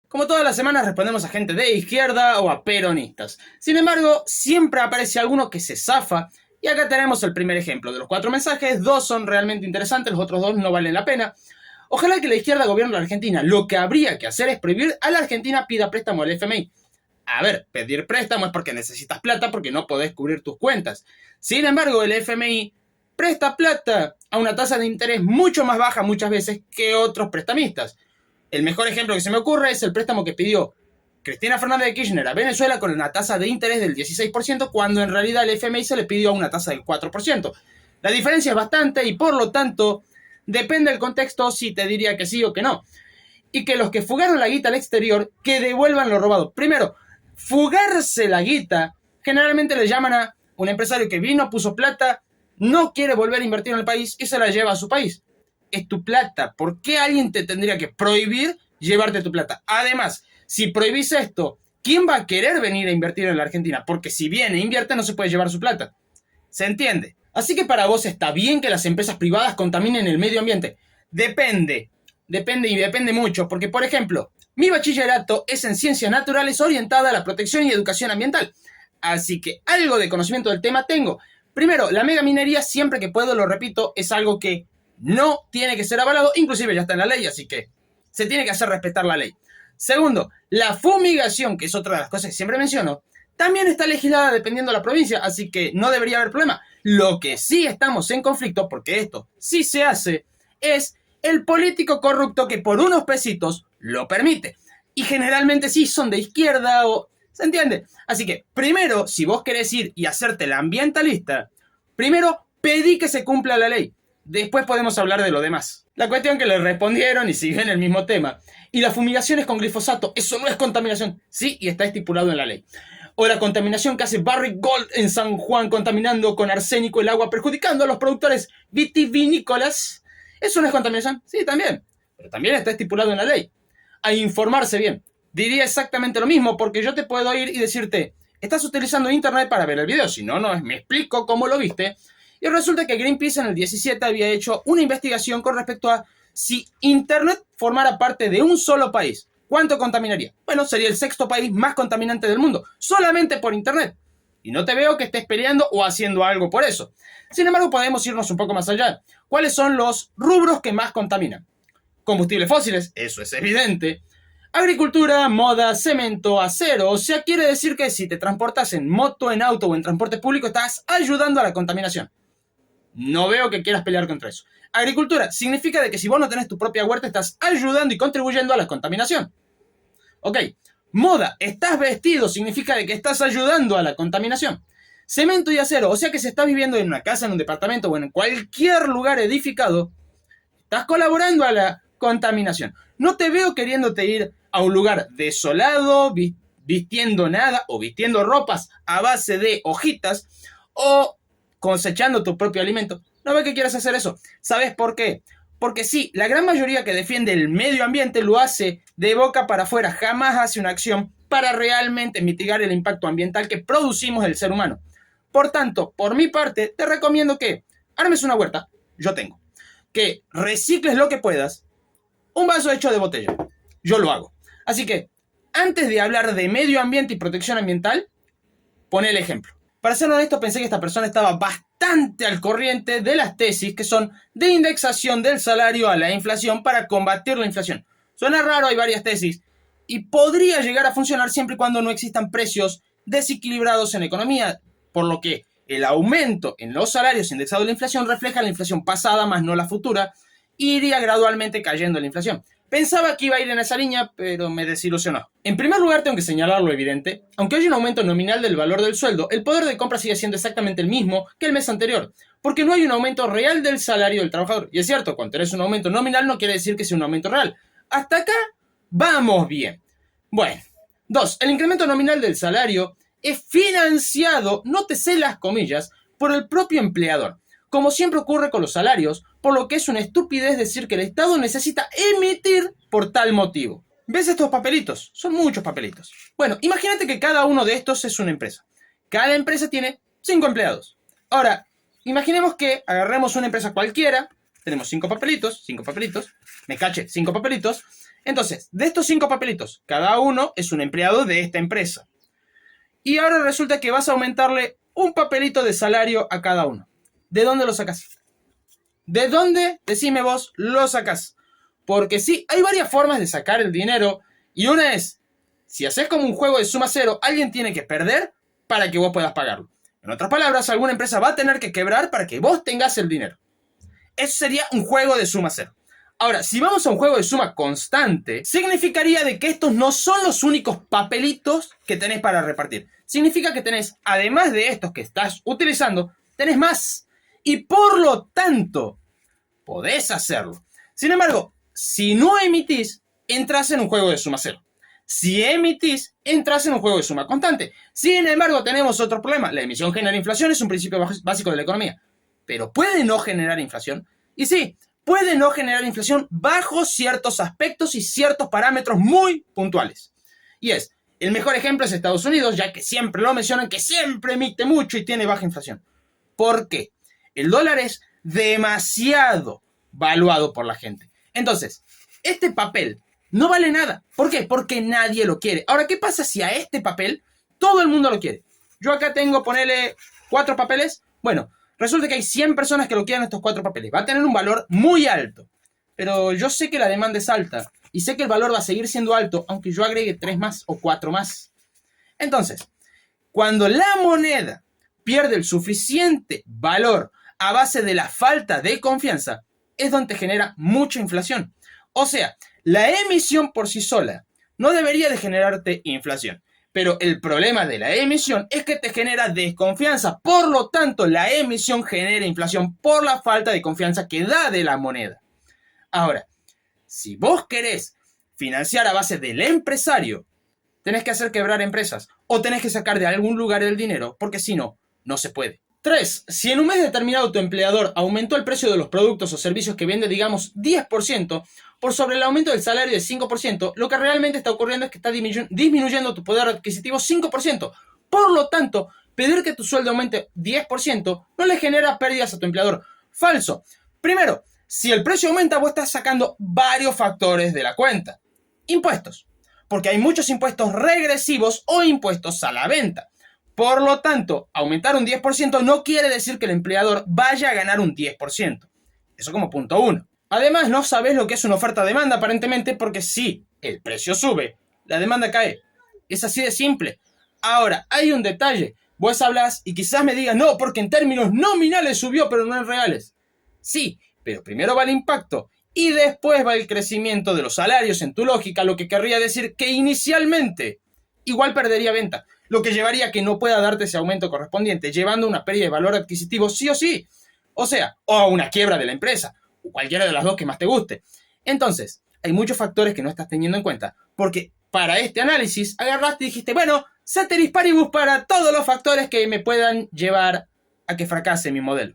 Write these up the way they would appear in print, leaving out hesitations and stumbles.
Como todas las semanas respondemos a gente de izquierda o a peronistas. Sin embargo, siempre aparece alguno que se zafa. Y acá tenemos el primer ejemplo. De los 4 mensajes, 2 son realmente interesantes, los otros 2 no valen la pena. Ojalá que la izquierda gobierne la Argentina. Lo que habría que hacer es prohibir a la Argentina pida préstamo al FMI. A ver, pedir préstamo es porque necesitas plata porque no podés cubrir tus cuentas. Sin embargo, el FMI presta plata a una tasa de interés mucho más baja muchas veces que otros prestamistas. El mejor ejemplo que se me ocurre es el préstamo que pidió Cristina Fernández de Kirchner a Venezuela con una tasa de interés del 16%, cuando en realidad el FMI se le pidió una tasa del 4%. La diferencia es bastante y por lo tanto depende del contexto si te diría que sí o que no. Y que los que fugaron la guita al exterior, que devuelvan lo robado. Primero, fugarse la guita generalmente le llaman a un empresario que vino, puso plata, no quiere volver a invertir en el país y se la lleva a su país. Es tu plata. ¿Por qué alguien te tendría que prohibir llevarte tu plata? Además, si prohibís esto, ¿quién va a querer venir a invertir en la Argentina? Porque si viene e invierte, no se puede llevar su plata. ¿Se entiende? Así que para vos está bien que las empresas privadas contaminen el medio ambiente. Depende y depende mucho. Porque, por ejemplo, mi bachillerato es en ciencias naturales orientada a la protección y educación ambiental. Así que algo de conocimiento del tema tengo. Primero, la megaminería, siempre que puedo, lo repito, es algo que no tiene que ser avalado, inclusive ya está en la ley, así que se tiene que hacer respetar la ley. Segundo, la fumigación, que es otra de las cosas que siempre menciono, también está legislada dependiendo de la provincia, así que no debería haber problema. Lo que sí estamos en conflicto, porque esto sí se hace, es el político corrupto que por unos pesitos lo permite. Y generalmente sí son de izquierda o... ¿Se entiende? Así que, primero, si vos querés ir y hacerte la ambientalista, primero pedí que se cumpla la ley. Después podemos hablar de lo demás. La cuestión que le respondieron y siguen el mismo tema. Y la fumigación es con glifosato. Eso no es contaminación. Sí, y está estipulado en la ley. O la contaminación que hace Barrick Gold en San Juan, contaminando con arsénico el agua, perjudicando a los productores vitivinícolas. ¿Eso no es contaminación? Sí, también. Pero también está estipulado en la ley. A informarse bien. Diría exactamente lo mismo, porque yo te puedo ir y decirte, estás utilizando internet para ver el video. Si no, no me explico cómo lo viste. Y resulta que Greenpeace en el 17 había hecho una investigación con respecto a si Internet formara parte de un solo país. ¿Cuánto contaminaría? Bueno, sería el 6º país más contaminante del mundo, solamente por Internet. Y no te veo que estés peleando o haciendo algo por eso. Sin embargo, podemos irnos un poco más allá. ¿Cuáles son los rubros que más contaminan? Combustibles fósiles, eso es evidente. Agricultura, moda, cemento, acero. O sea, quiere decir que si te transportas en moto, en auto o en transporte público, estás ayudando a la contaminación. No veo que quieras pelear contra eso. Agricultura significa de que si vos no tenés tu propia huerta, estás ayudando y contribuyendo a la contaminación. Ok. Moda, estás vestido, significa de que estás ayudando a la contaminación. Cemento y acero, o sea que si estás viviendo en una casa, en un departamento o en cualquier lugar edificado, estás colaborando a la contaminación. No te veo queriéndote ir a un lugar desolado, vistiendo nada o vistiendo ropas a base de hojitas o cosechando tu propio alimento. No veo que quieras hacer eso. ¿Sabes por qué? Porque sí, la gran mayoría que defiende el medio ambiente lo hace de boca para afuera. Jamás hace una acción para realmente mitigar el impacto ambiental que producimos el ser humano. Por tanto, por mi parte, te recomiendo que armes una huerta. Yo tengo. Que recicles lo que puedas. Un vaso hecho de botella. Yo lo hago. Así que, antes de hablar de medio ambiente y protección ambiental, pon el ejemplo. Para ser honesto, pensé que esta persona estaba bastante al corriente de las tesis que son de indexación del salario a la inflación para combatir la inflación. Suena raro, hay varias tesis, y podría llegar a funcionar siempre y cuando no existan precios desequilibrados en la economía, por lo que el aumento en los salarios indexado a la inflación refleja la inflación pasada más no la futura, y iría gradualmente cayendo la inflación. Pensaba que iba a ir en esa línea, pero me desilusionó. En primer lugar, tengo que señalar lo evidente. Aunque haya un aumento nominal del valor del sueldo, el poder de compra sigue siendo exactamente el mismo que el mes anterior, porque no hay un aumento real del salario del trabajador. Y es cierto, cuando tenés un aumento nominal no quiere decir que sea un aumento real. Hasta acá, vamos bien. Bueno. 2. El incremento nominal del salario es financiado, nótese las comillas, por el propio empleador. Como siempre ocurre con los salarios, por lo que es una estupidez decir que el Estado necesita emitir por tal motivo. ¿Ves estos papelitos? Son muchos papelitos. Bueno, imagínate que cada uno de estos es una empresa. Cada empresa tiene 5 empleados. Ahora, imaginemos que agarremos una empresa cualquiera, tenemos 5 papelitos, me caché, 5 papelitos, Entonces, de estos 5 papelitos, cada uno es un empleado de esta empresa. Y ahora resulta que vas a aumentarle un papelito de salario a cada uno. ¿De dónde lo sacas? ¿De dónde, decime vos, lo sacas? Porque sí, hay varias formas de sacar el dinero. Y una es, si haces como un juego de suma cero, alguien tiene que perder para que vos puedas pagarlo. En otras palabras, alguna empresa va a tener que quebrar para que vos tengas el dinero. Eso sería un juego de suma cero. Ahora, si vamos a un juego de suma constante, significaría de que estos no son los únicos papelitos que tenés para repartir. Significa que tenés, además de estos que estás utilizando, tenés más. Y por lo tanto, podés hacerlo. Sin embargo, si no emitís, entras en un juego de suma cero. Si emitís, entras en un juego de suma constante. Sin embargo, tenemos otro problema. La emisión genera inflación, es un principio básico de la economía. Pero ¿puede no generar inflación? Y sí, puede no generar inflación bajo ciertos aspectos y ciertos parámetros muy puntuales. Y el mejor ejemplo es Estados Unidos, ya que siempre lo mencionan, que siempre emite mucho y tiene baja inflación. ¿Por qué? El dólar es demasiado valuado por la gente. Entonces, este papel no vale nada. ¿Por qué? Porque nadie lo quiere. Ahora, ¿qué pasa si a este papel todo el mundo lo quiere? Yo acá tengo, ponele 4 papeles. Bueno, resulta que hay 100 personas que lo quieren estos 4 papeles. Va a tener un valor muy alto. Pero yo sé que la demanda es alta. Y sé que el valor va a seguir siendo alto, aunque yo agregue 3 más o 4 más. Entonces, cuando la moneda pierde el suficiente valor a base de la falta de confianza, es donde genera mucha inflación. O sea, la emisión por sí sola no debería de generarte inflación. Pero el problema de la emisión es que te genera desconfianza. Por lo tanto, la emisión genera inflación por la falta de confianza que da de la moneda. Ahora, si vos querés financiar a base del empresario, tenés que hacer quebrar empresas o tenés que sacar de algún lugar el dinero, porque si no, no se puede. 3. Si en un mes determinado tu empleador aumentó el precio de los productos o servicios que vende, digamos, 10%, por sobre el aumento del salario de 5%, lo que realmente está ocurriendo es que está disminuyendo tu poder adquisitivo 5%. Por lo tanto, pedir que tu sueldo aumente 10% no le genera pérdidas a tu empleador. Falso. Primero, si el precio aumenta, vos estás sacando varios factores de la cuenta. Impuestos. Porque hay muchos impuestos regresivos o impuestos a la venta. Por lo tanto, aumentar un 10% no quiere decir que el empleador vaya a ganar un 10%. Eso como punto 1. Además, no sabes lo que es una oferta-demanda aparentemente, porque si el precio sube, la demanda cae. Es así de simple. Ahora, hay un detalle. Vos hablas y quizás me digas, no, porque en términos nominales subió, pero no en reales. Sí, pero primero va el impacto y después va el crecimiento de los salarios en tu lógica, lo que querría decir que inicialmente igual perdería venta, lo que llevaría a que no pueda darte ese aumento correspondiente, llevando a una pérdida de valor adquisitivo sí o sí. O sea, o a una quiebra de la empresa, o cualquiera de las dos que más te guste. Entonces, hay muchos factores que no estás teniendo en cuenta, porque para este análisis agarraste y dijiste, bueno, ceteris paribus para todos los factores que me puedan llevar a que fracase mi modelo.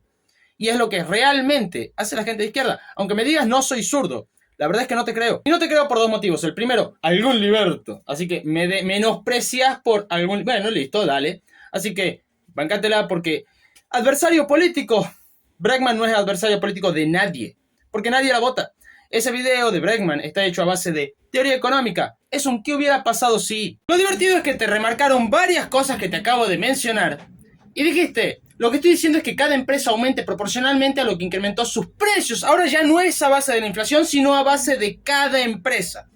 Y es lo que realmente hace la gente de izquierda. Aunque me digas no soy zurdo, la verdad es que no te creo. Y no te creo por 2 motivos. El primero, algún liberto. Así que me menosprecias por algún... Bueno, listo, dale. Así que bancátela porque adversario político. Bregman no es adversario político de nadie. Porque nadie la vota. Ese video de Bregman está hecho a base de teoría económica. Es un ¿qué hubiera pasado si? Lo divertido es que te remarcaron varias cosas que te acabo de mencionar. Y dijiste, lo que estoy diciendo es que cada empresa aumente proporcionalmente a lo que incrementó sus precios. Ahora ya no es a base de la inflación, sino a base de cada empresa.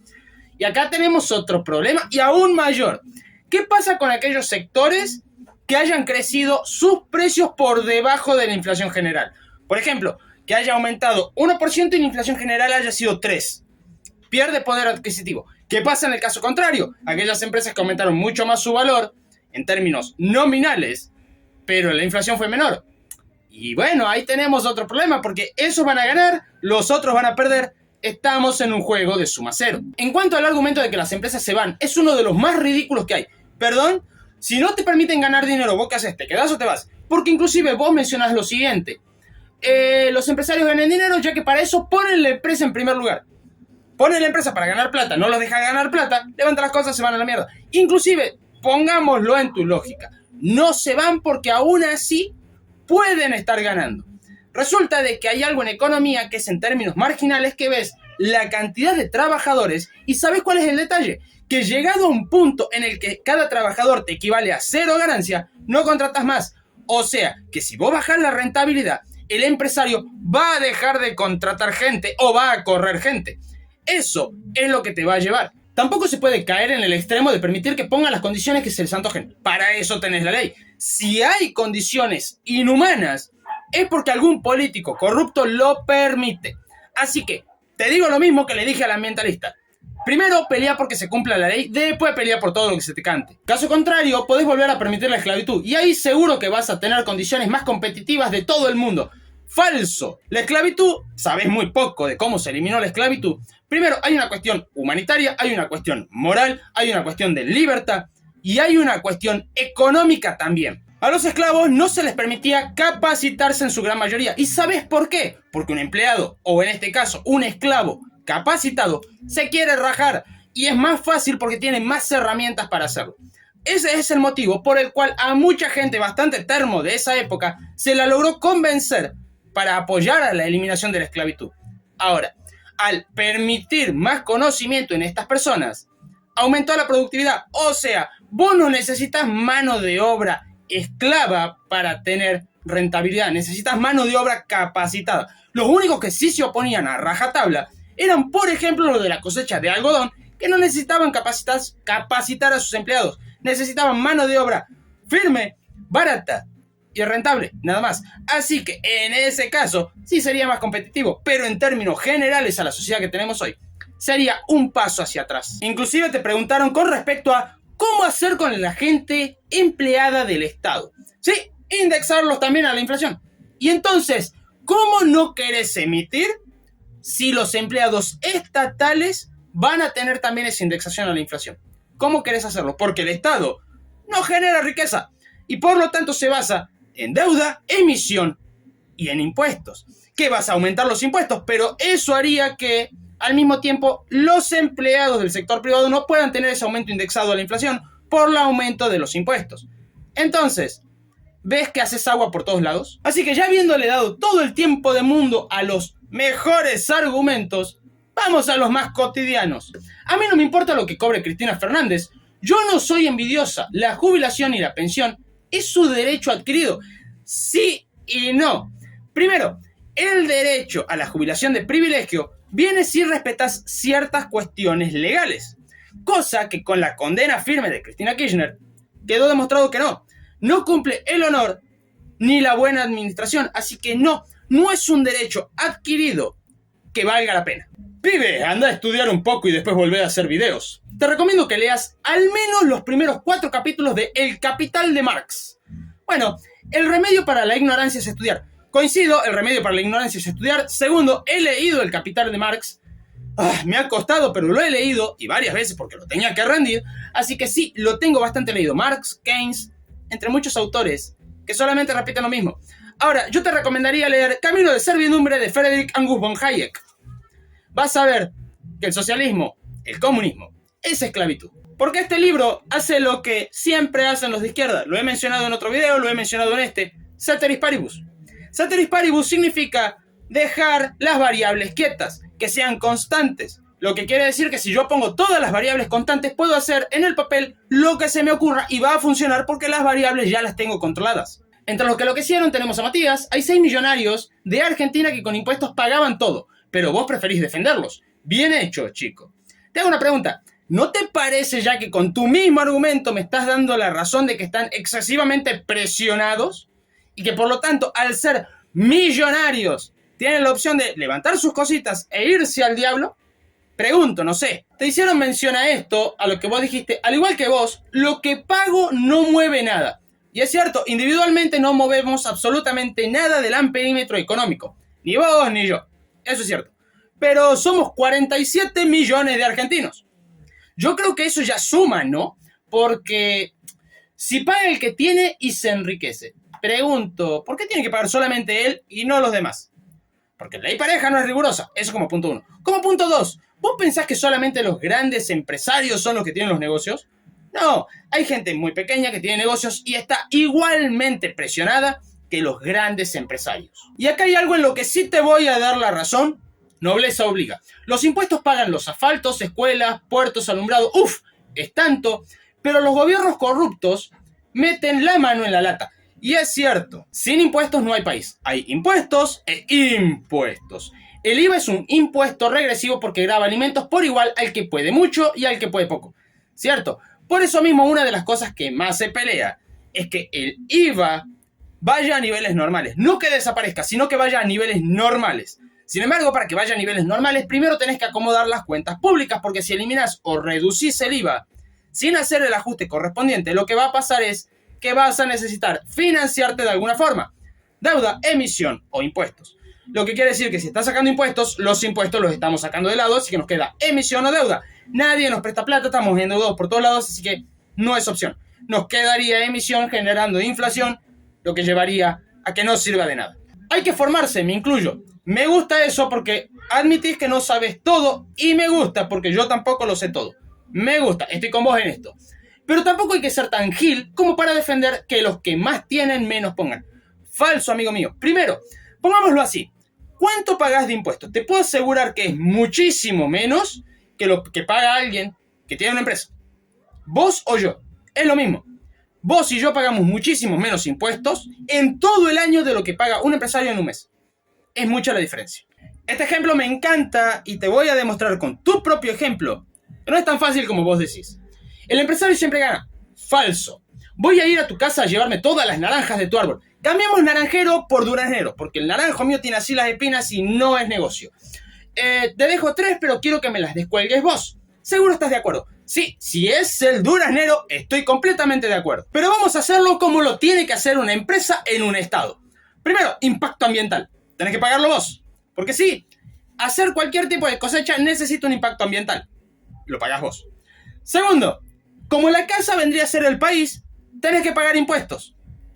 Y acá tenemos otro problema y aún mayor. ¿Qué pasa con aquellos sectores que hayan crecido sus precios por debajo de la inflación general? Por ejemplo, que haya aumentado 1% y la inflación general haya sido 3%. Pierde poder adquisitivo. ¿Qué pasa en el caso contrario? Aquellas empresas que aumentaron mucho más su valor en términos nominales, pero la inflación fue menor. Y bueno, ahí tenemos otro problema, porque esos van a ganar, los otros van a perder. Estamos en un juego de suma cero. En cuanto al argumento de que las empresas se van, es uno de los más ridículos que hay. Perdón, si no te permiten ganar dinero, ¿vos qué haces? ¿Te quedás o te vas? Porque inclusive vos mencionás lo siguiente. Los empresarios ganan dinero, ya que para eso ponen la empresa en primer lugar. Ponen la empresa para ganar plata, no los deja ganar plata, levantan las cosas, se van a la mierda. Inclusive, pongámoslo en tu lógica. No se van porque aún así pueden estar ganando. Resulta de que hay algo en economía que es en términos marginales que ves la cantidad de trabajadores y ¿sabes cuál es el detalle? Que llegado a un punto en el que cada trabajador te equivale a 0 ganancia, no contratas más. O sea, que si vos bajás la rentabilidad, el empresario va a dejar de contratar gente o va a correr gente. Eso es lo que te va a llevar. Tampoco se puede caer en el extremo de permitir que pongan las condiciones que se les antojen. Para eso tenés la ley. Si hay condiciones inhumanas, es porque algún político corrupto lo permite. Así que, te digo lo mismo que le dije al ambientalista. Primero, pelea porque se cumpla la ley, después pelea por todo lo que se te cante. Caso contrario, podés volver a permitir la esclavitud, y ahí seguro que vas a tener condiciones más competitivas de todo el mundo. ¡Falso! La esclavitud, sabes muy poco de cómo se eliminó la esclavitud. Primero, hay una cuestión humanitaria, hay una cuestión moral, hay una cuestión de libertad, y hay una cuestión económica también. A los esclavos no se les permitía capacitarse en su gran mayoría. ¿Y sabes por qué? Porque un empleado, o en este caso, un esclavo capacitado, se quiere rajar. Y es más fácil porque tiene más herramientas para hacerlo. Ese es el motivo por el cual a mucha gente bastante termo de esa época se la logró convencer para apoyar a la eliminación de la esclavitud. Ahora, al permitir más conocimiento en estas personas, aumentó la productividad. O sea, vos no necesitas mano de obra esclava para tener rentabilidad, necesitas mano de obra capacitada. Los únicos que sí se oponían a rajatabla eran, por ejemplo, los de la cosecha de algodón, que no necesitaban capacitar a sus empleados, necesitaban mano de obra firme, barata y rentable, nada más. Así que en ese caso sí sería más competitivo, pero en términos generales a la sociedad que tenemos hoy, sería un paso hacia atrás. Inclusive te preguntaron con respecto a cómo hacer con la gente empleada del Estado. Sí, indexarlos también a la inflación. Y entonces, ¿cómo no querés emitir si los empleados estatales van a tener también esa indexación a la inflación? ¿Cómo querés hacerlo? Porque el Estado no genera riqueza y por lo tanto se basa en deuda, emisión y en impuestos. Que vas a aumentar los impuestos, pero eso haría que al mismo tiempo los empleados del sector privado no puedan tener ese aumento indexado a la inflación por el aumento de los impuestos. Entonces, ¿ves que haces agua por todos lados? Así que ya habiéndole dado todo el tiempo del mundo a los mejores argumentos, vamos a los más cotidianos. A mí no me importa lo que cobre Cristina Fernández. Yo no soy envidiosa. La jubilación y la pensión es su derecho adquirido. Sí y no. Primero, el derecho a la jubilación de privilegio viene si respetas ciertas cuestiones legales. Cosa que con la condena firme de Cristina Kirchner quedó demostrado que no cumple el honor ni la buena administración. Así que no es un derecho adquirido que valga la pena. Pibe, anda a estudiar un poco y después volver a hacer videos. Te recomiendo que leas al menos los primeros 4 capítulos de El Capital de Marx. Bueno, el remedio para la ignorancia es estudiar. Coincido, el remedio para la ignorancia es estudiar. Segundo, he leído El Capital de Marx. Me ha costado, pero lo he leído, y varias veces porque lo tenía que rendir. Así que sí, lo tengo bastante leído. Marx, Keynes, entre muchos autores que solamente repiten lo mismo. Ahora, yo te recomendaría leer Camino de Servidumbre de Friedrich August von Hayek. Vas a ver que el socialismo, el comunismo, es esclavitud. Porque este libro hace lo que siempre hacen los de izquierda. Lo he mencionado en otro video, lo he mencionado en este. Ceteris paribus. Ceteris paribus significa dejar las variables quietas, que sean constantes. Lo que quiere decir que si yo pongo todas las variables constantes, puedo hacer en el papel lo que se me ocurra y va a funcionar porque las variables ya las tengo controladas. Entre los que enloquecieron tenemos a Matías. Hay 6 millonarios de Argentina que con impuestos pagaban todo, pero vos preferís defenderlos. Bien hecho, chico. Te hago una pregunta. ¿No te parece ya que con tu mismo argumento me estás dando la razón de que están excesivamente presionados? Y que por lo tanto, al ser millonarios, tienen la opción de levantar sus cositas e irse al diablo? Pregunto, no sé. Te hicieron mención a esto, a lo que vos dijiste. Al igual que vos, lo que pago no mueve nada. Y es cierto, individualmente no movemos absolutamente nada del amperímetro económico. Ni vos ni yo. Eso es cierto. Pero somos 47 millones de argentinos. Yo creo que eso ya suma, ¿no? Porque si paga el que tiene y se enriquece. Pregunto, ¿por qué tiene que pagar solamente él y no los demás? Porque la ley pareja no es rigurosa. Eso como punto 1. Como punto 2, ¿vos pensás que solamente los grandes empresarios son los que tienen los negocios? No, hay gente muy pequeña que tiene negocios y está igualmente presionada que los grandes empresarios. Y acá hay algo en lo que sí te voy a dar la razón Nobleza obliga. Los impuestos pagan los asfaltos, escuelas, puertos, alumbrado. ¡Uf! Es tanto. Pero los gobiernos corruptos meten la mano en la lata. Y es cierto, sin impuestos no hay país. Hay impuestos e impuestos. El IVA es un impuesto regresivo porque grava alimentos por igual al que puede mucho y al que puede poco. ¿Cierto? Por eso mismo una de las cosas que más se pelea es que el IVA vaya a niveles normales. No que desaparezca, sino que vaya a niveles normales. Sin embargo, para que vaya a niveles normales, primero tenés que acomodar las cuentas públicas, porque si eliminas o reducís el IVA sin hacer el ajuste correspondiente, lo que va a pasar es que vas a necesitar financiarte de alguna forma. Deuda, emisión o impuestos. Lo que quiere decir que si estás sacando impuestos, los impuestos los estamos sacando de lado, así que nos queda emisión o deuda. Nadie nos presta plata, estamos endeudados por todos lados, así que no es opción. Nos quedaría emisión generando inflación, lo que llevaría a que no sirva de nada. Hay que formarse, me incluyo. Me gusta eso porque admitís que no sabes todo y me gusta porque yo tampoco lo sé todo. Me gusta, estoy con vos en esto. Pero tampoco hay que ser tan gil como para defender que los que más tienen menos pongan. Falso, amigo mío. Primero, pongámoslo así. ¿Cuánto pagás de impuestos? Te puedo asegurar que es muchísimo menos que lo que paga alguien que tiene una empresa. Vos o yo. Es lo mismo. Vos y yo pagamos muchísimo menos impuestos en todo el año de lo que paga un empresario en un mes. Es mucha la diferencia. Este ejemplo me encanta y te voy a demostrar con tu propio ejemplo que no es tan fácil como vos decís. El empresario siempre gana. Falso. Voy a ir a tu casa a llevarme todas las naranjas de tu árbol. Cambiamos naranjero por duraznero, porque el naranjo mío tiene así las espinas y no es negocio. Te dejo 3, pero quiero que me las descuelgues vos. ¿Seguro estás de acuerdo? Sí, si es el duraznero, estoy completamente de acuerdo. Pero vamos a hacerlo como lo tiene que hacer una empresa en un estado. Primero, impacto ambiental. Tenés que pagarlo vos. Porque sí, hacer cualquier tipo de cosecha necesita un impacto ambiental. Lo pagás vos. Segundo, como la casa vendría a ser el país, tenés que pagar impuestos.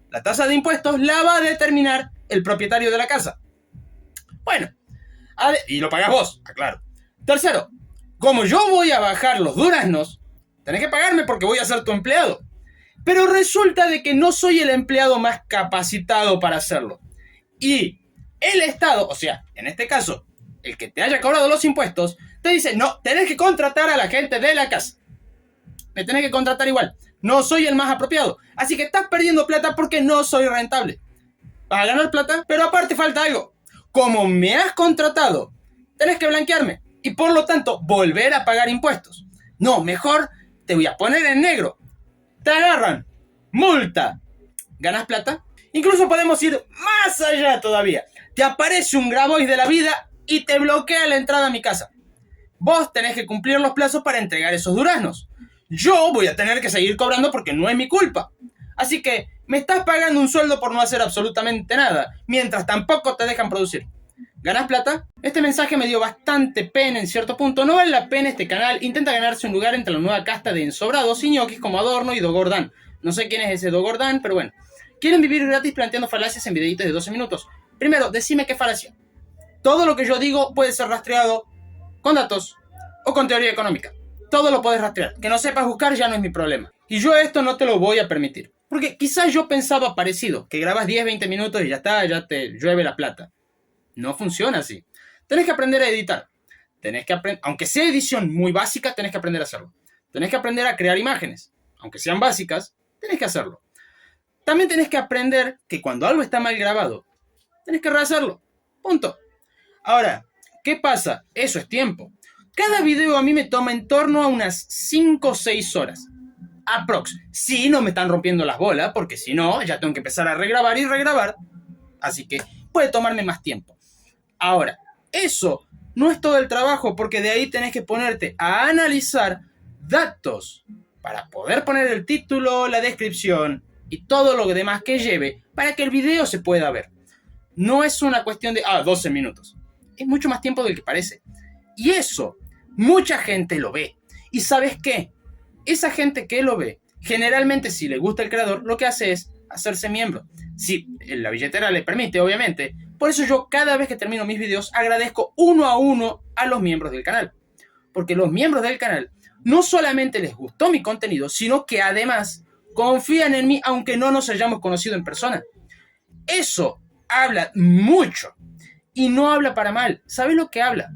La tasa de impuestos la va a determinar el propietario de la casa. Bueno, y lo pagás vos, aclaro. Tercero, como yo voy a bajar los duraznos, tenés que pagarme porque voy a ser tu empleado. Pero resulta de que no soy el empleado más capacitado para hacerlo. Y el Estado, o sea, en este caso, el que te haya cobrado los impuestos, te dice, no, tenés que contratar a la gente de la casa. Me tenés que contratar igual. No soy el más apropiado. Así que estás perdiendo plata porque no soy rentable. Vas a ganar plata, pero aparte falta algo. Como me has contratado, tenés que blanquearme y por lo tanto volver a pagar impuestos. No, mejor te voy a poner en negro. Te agarran. Multa. ¿Ganas plata? Incluso podemos ir más allá todavía. Te aparece un Grabois de la vida y te bloquea la entrada a mi casa. Vos tenés que cumplir los plazos para entregar esos duraznos. Yo voy a tener que seguir cobrando porque no es mi culpa. Así que me estás pagando un sueldo por no hacer absolutamente nada, mientras tampoco te dejan producir. ¿Ganas plata? Este mensaje me dio bastante pena en cierto punto. No vale la pena este canal. Intenta ganarse un lugar entre la nueva casta de ensobrados y ñoquis como Adorno y Dogordán. No sé quién es ese Dogordán, pero bueno. Quieren vivir gratis planteando falacias en videitos de 12 minutos. Primero, decime qué falacia. Todo lo que yo digo puede ser rastreado con datos o con teoría económica. Todo lo puedes rastrear. Que no sepas buscar ya no es mi problema. Y yo esto no te lo voy a permitir. Porque quizás yo pensaba parecido, que grabas 10-20 minutos y ya está, ya te llueve la plata. No funciona así. Tenés que aprender a editar. Tenés que aprender, aunque sea edición muy básica, tenés que aprender a hacerlo. Tenés que aprender a crear imágenes. Aunque sean básicas, tenés que hacerlo. También tenés que aprender que cuando algo está mal grabado, tenés que rehacerlo. Punto. Ahora, ¿qué pasa? Eso es tiempo. Cada video a mí me toma en torno a unas 5 o 6 horas. Aprox. Si no me están rompiendo las bolas, porque si no, ya tengo que empezar a regrabar y regrabar. Así que puede tomarme más tiempo. Ahora, eso no es todo el trabajo, porque de ahí tenés que ponerte a analizar datos para poder poner el título, la descripción y todo lo demás que lleve para que el video se pueda ver. No es una cuestión de 12 minutos. Es mucho más tiempo del que parece. Y eso, mucha gente lo ve. ¿Y sabes qué? Esa gente que lo ve, generalmente si le gusta el creador, lo que hace es hacerse miembro. Si la billetera le permite, obviamente. Por eso yo cada vez que termino mis videos agradezco uno a uno a los miembros del canal. Porque los miembros del canal no solamente les gustó mi contenido, sino que además confían en mí aunque no nos hayamos conocido en persona. Eso habla mucho. Y no habla para mal. ¿Sabes lo que habla?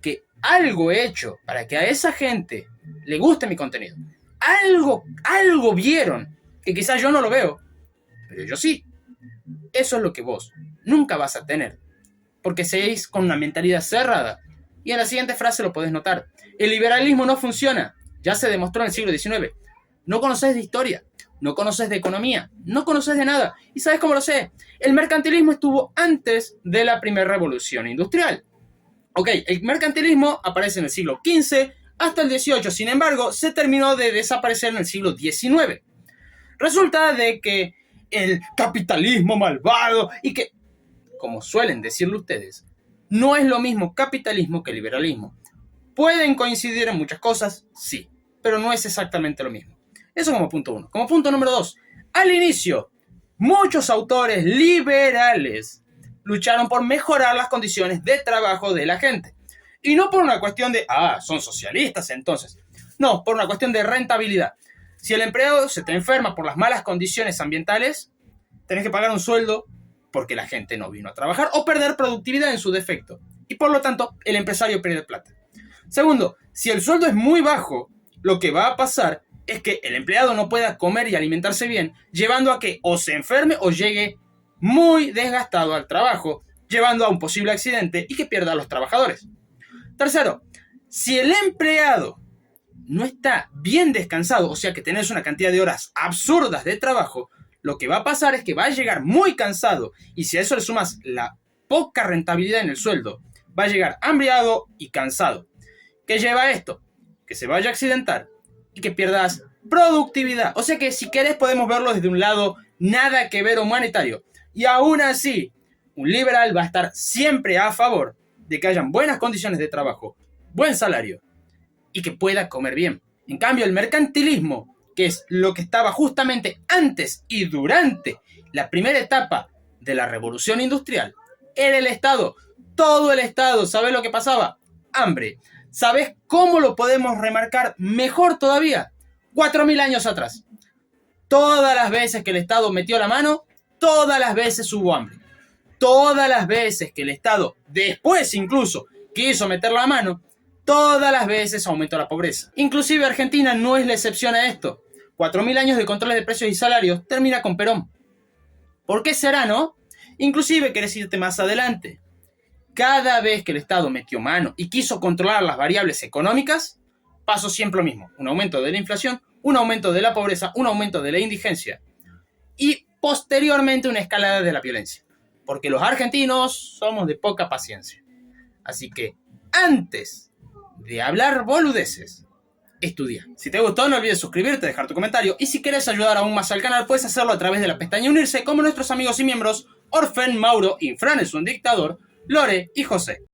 Que algo he hecho para que a esa gente le guste mi contenido. Algo vieron que quizás yo no lo veo, pero yo sí. Eso es lo que vos nunca vas a tener, porque seguís con una mentalidad cerrada. Y en la siguiente frase lo podés notar. El liberalismo no funciona. Ya se demostró en el siglo XIX. No conoces de historia, no conoces de economía, no conoces de nada. ¿Y sabes cómo lo sé? El mercantilismo estuvo antes de la primera revolución industrial. Ok, el mercantilismo aparece en el siglo XV hasta el XVIII. Sin embargo, se terminó de desaparecer en el siglo XIX. Resulta de que el capitalismo malvado y que, como suelen decirlo ustedes, no es lo mismo capitalismo que liberalismo. ¿Pueden coincidir en muchas cosas? Sí, pero no es exactamente lo mismo. Eso como punto 1. Como punto número 2, al inicio, muchos autores liberales lucharon por mejorar las condiciones de trabajo de la gente. Y no por una cuestión de, son socialistas entonces. No, por una cuestión de rentabilidad. Si el empleado se te enferma por las malas condiciones ambientales, tenés que pagar un sueldo porque la gente no vino a trabajar o perder productividad en su defecto. Y por lo tanto, el empresario pierde plata. Segundo, si el sueldo es muy bajo, lo que va a pasar es que el empleado no pueda comer y alimentarse bien, llevando a que o se enferme o llegue muy desgastado al trabajo, llevando a un posible accidente y que pierda a los trabajadores. Tercero, si el empleado no está bien descansado, o sea que tenés una cantidad de horas absurdas de trabajo, lo que va a pasar es que va a llegar muy cansado, y si a eso le sumas la poca rentabilidad en el sueldo, va a llegar hambriado y cansado. ¿Qué lleva a esto? Que se vaya a accidentar y que pierdas productividad. O sea que si querés podemos verlo desde un lado nada que ver humanitario. Y aún así, un liberal va a estar siempre a favor de que hayan buenas condiciones de trabajo, buen salario y que pueda comer bien. En cambio, el mercantilismo, que es lo que estaba justamente antes y durante la primera etapa de la revolución industrial, era el Estado. Todo el Estado. ¿Sabes lo que pasaba? Hambre. ¿Sabes cómo lo podemos remarcar mejor todavía? 4000 años atrás. Todas las veces que el Estado metió la mano, todas las veces hubo hambre. Todas las veces que el Estado, después incluso, quiso meter la mano, todas las veces aumentó la pobreza. Inclusive Argentina no es la excepción a esto. 4000 años de controles de precios y salarios termina con Perón. ¿Por qué será, no? Inclusive querés irte más adelante. Cada vez que el Estado metió mano y quiso controlar las variables económicas, pasó siempre lo mismo. Un aumento de la inflación, un aumento de la pobreza, un aumento de la indigencia y posteriormente una escalada de la violencia. Porque los argentinos somos de poca paciencia. Así que antes de hablar boludeces, estudia. Si te gustó, no olvides suscribirte, dejar tu comentario. Y si quieres ayudar aún más al canal, puedes hacerlo a través de la pestaña unirse, como nuestros amigos y miembros Orfen, Mauro, Infran es un dictador, Lore y José.